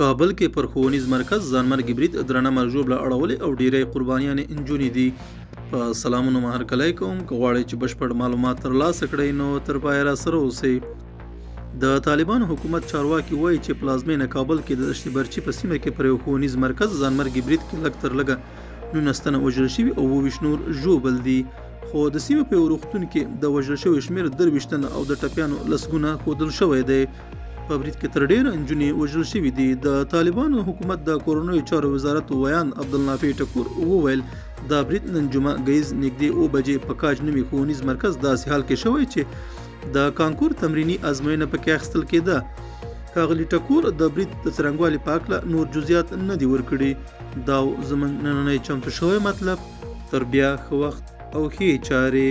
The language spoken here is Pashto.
کابل کې پر ښوونیز مرکز ځانمرګي برید درنه مرجوب له اړولې او ډیری قربانیانې نجونې دي. په سلامونه هرکلی کوم. که غواړئ چې بشپړ معلومات ترلاسه کړئ نو تر پایه راسره اوسئ. د طالبانو حکومت چارواکي وایي چې پلازمینه کابل کې د دشت برچي په سیمه کې پر یو ښوونیز مرکز ځانمرګي برید کې لږ تر لږه 19 تنه وژل شوي او 22 نور ژوبل دي. خو د سیمې په یو روغتون کې د وژل شوي شمېر 23 تنه او د ټپیانو لسګونه ښودل شوی دی. په برید کې تر ډیره نجونې وژل شوي دي. د طالبانو حکومت د کورنیو چارو وزارت ویان عبدالنافع ټکور وویل دا برید نن جمعه ګیز نږدې 9 بجې په کاج نومي ښوونیز مرکز داسې حال کې شوی چې د کانکور تمرینی ازموینه پکې اخیستل کېده. ښاغلي ټکور د برید د څرنګوالي په هکله نور جزئیات نه دي ورکړي. دا زموږ نننی چمتو شوی مطلب. تر بیا ښه وخت او ښې چارې.